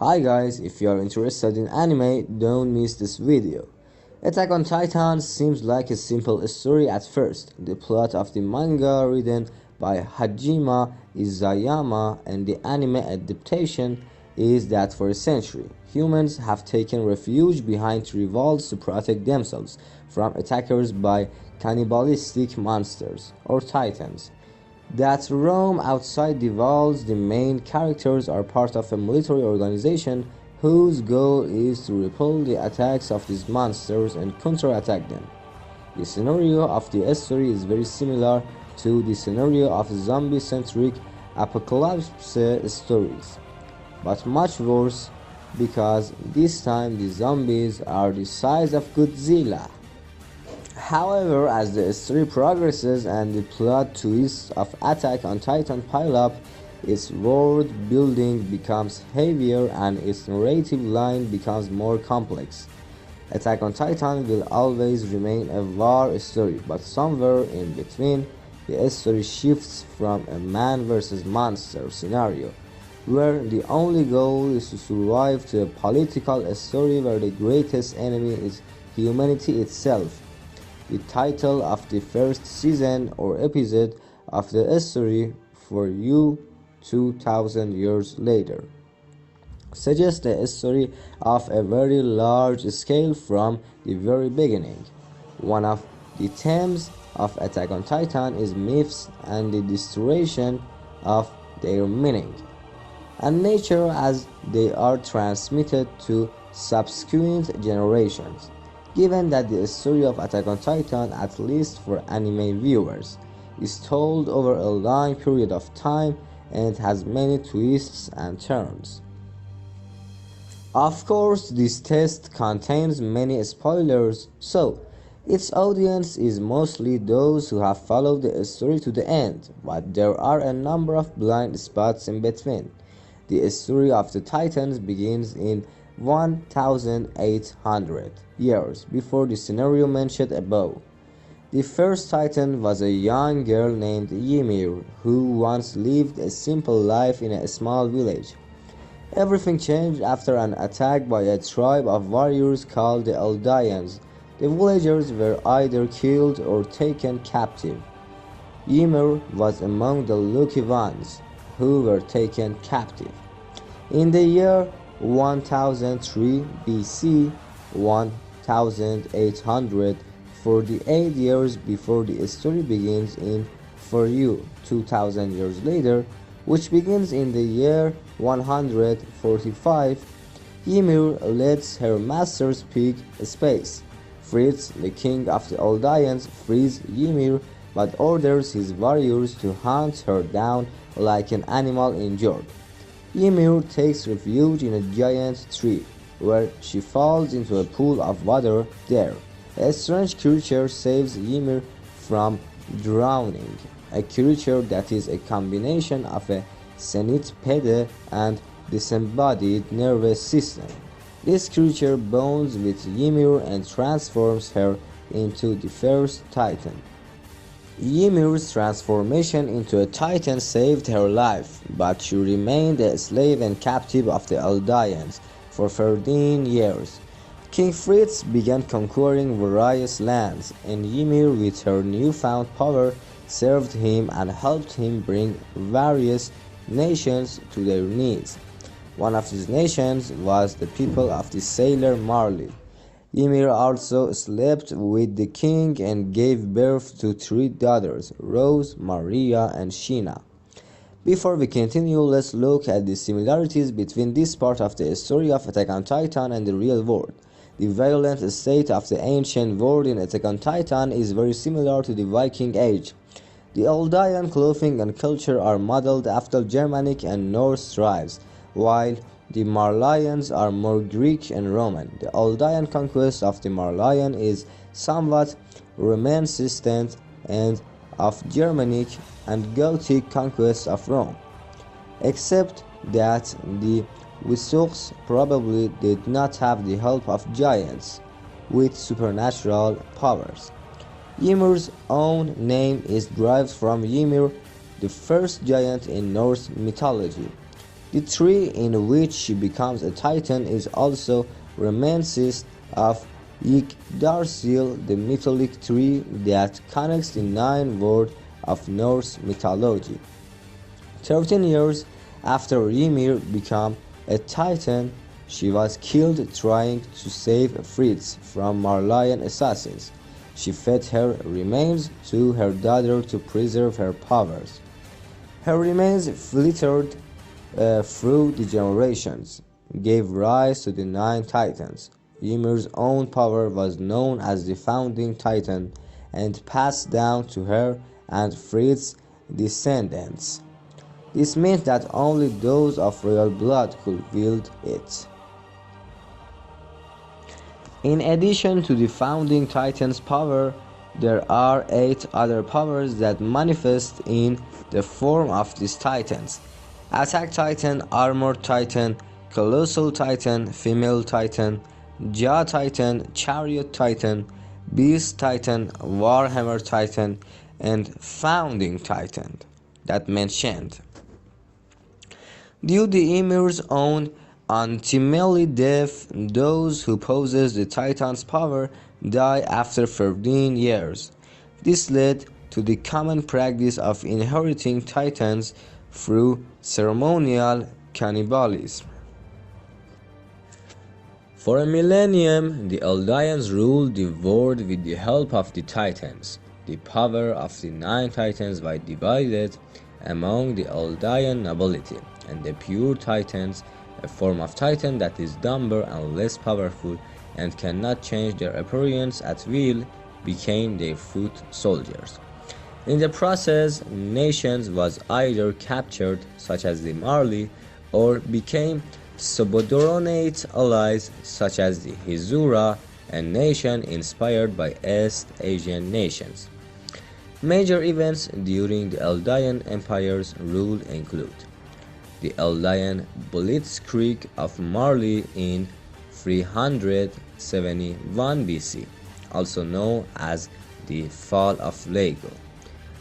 Hi guys, if you are interested in anime, don't miss this video. Attack on Titan seems like a simple story at first. The plot of the manga written by Hajime Izayama and the anime adaptation is that for a century, humans have taken refuge behind tree walls to protect themselves from attackers by cannibalistic monsters or titans that roam outside the walls. The main characters are part of a military organization whose goal is to repel the attacks of these monsters and counterattack them. The scenario of the story is very similar to the scenario of zombie-centric apocalypse stories, but much worse because this time the zombies are the size of Godzilla. However, as the story progresses and the plot twists of Attack on Titan pile up, its world building becomes heavier and its narrative line becomes more complex. Attack on Titan will always remain a war story, but somewhere in between, the story shifts from a man versus monster scenario, where the only goal is to survive, to a political story where the greatest enemy is humanity itself. The title of the first season or episode of the story, For You 2000 Years Later, suggests a story of a very large scale from the very beginning. One of the themes of Attack on Titan is myths and the distortion of their meaning and nature as they are transmitted to subsequent generations. Given that the story of Attack on Titan, at least for anime viewers, is told over a long period of time and has many twists and turns. Of course, this test contains many spoilers, so its audience is mostly those who have followed the story to the end, but there are a number of blind spots in between. The story of the Titans begins in 1800 years before the scenario mentioned above. The first Titan was a young girl named Ymir who once lived a simple life in a small village. Everything changed after an attack by a tribe of warriors called the Eldians. The villagers were either killed or taken captive. Ymir was among the lucky ones who were taken captive. In the year 1003 BC, 1848 years before the story begins in For You 2000 Years Later, which begins in the year 145, Ymir lets her master's pig Space. Fritz, the king of the Eldians, frees Ymir but orders his warriors to hunt her down like an animal injured. Ymir takes refuge in a giant tree, where she falls into a pool of water. There, a strange creature saves Ymir from drowning, a creature that is a combination of a centipede and disembodied nervous system. This creature bonds with Ymir and transforms her into the first Titan. Ymir's transformation into a Titan saved her life, but she remained a slave and captive of the Eldians for 13 years. King Fritz began conquering various lands, and Ymir, with her newfound power, served him and helped him bring various nations to their knees. One of these nations was the people of the sailor Marley. Ymir also slept with the king and gave birth to 3 daughters, Rose, Maria, and Sheena. Before we continue, let's look at the similarities between this part of the story of Attack on Titan and the real world. The violent state of the ancient world in Attack on Titan is very similar to the Viking Age. The Eldian clothing and culture are modeled after Germanic and Norse tribes, while the Marlians are more Greek and Roman. The Eldian conquest of the Marlian is somewhat reminiscent and of Germanic and Gothic conquest of Rome, except that the Wisigoths probably did not have the help of giants with supernatural powers. Ymir's own name is derived from Ymir, the first giant in Norse mythology. The tree in which she becomes a Titan is also reminiscent of Yggdrasil, the mythological tree that connects the 9 worlds of Norse mythology. 13 years after Ymir became a Titan, she was killed trying to save Fritz from Marleyan assassins. She fed her remains to her daughter to preserve her powers. Her remains filtered through the generations, gave rise to the 9 Titans. Ymir's own power was known as the Founding Titan and passed down to her and Fritz's descendants. This meant that only those of royal blood could wield it. In addition to the Founding Titan's power, there are 8 other powers that manifest in the form of these Titans: Attack Titan, Armored Titan, Colossal Titan, Female Titan, Jaw Titan, Chariot Titan, Beast Titan, Warhammer Titan, and Founding Titan that mentioned. Due to Ymir's own untimely death, those who possess the Titan's power die after 13 years. This led to the common practice of inheriting Titans through ceremonial cannibalism. For a millennium, the Eldians ruled the world with the help of the Titans. The power of the 9 Titans was divided among the Eldian nobility, and the pure Titans, a form of Titan that is dumber and less powerful and cannot change their appearance at will, became their foot soldiers. In the process, nations was either captured, such as the Marley, or became subordinate allies, such as the Hizura, a nation inspired by East Asian nations. Major events during the Eldian Empire's rule include the Eldian Blitzkrieg of Marley in 371 BC, also known as the Fall of Lego.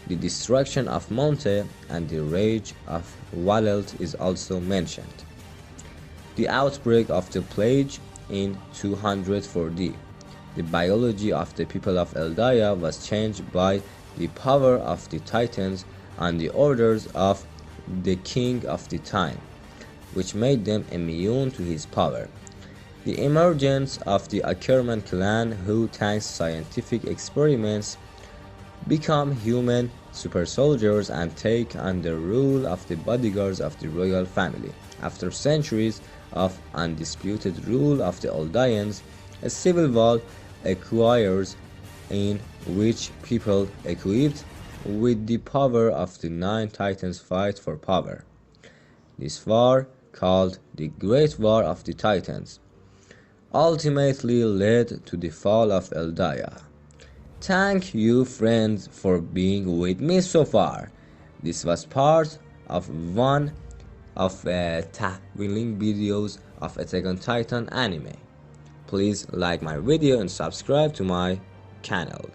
The destruction of Monte and the rage of Walelt is also mentioned. The outbreak of the plague in 204D. The biology of the people of Eldia was changed by the power of the Titans and the orders of the king of the time, which made them immune to his power. The emergence of the Ackerman clan, who thanks scientific experiments become human super soldiers and take on the rule of the bodyguards of the royal family. After centuries of undisputed rule of the Eldians, a civil war occurs in which people equipped with the power of the 9 Titans fight for power. This war, called the Great War of the Titans, ultimately led to the fall of Eldia. Thank you, friends, for being with me so far. This was part of one of Tahwiling videos of Attack on Titan anime. Please like my video and subscribe to my channel.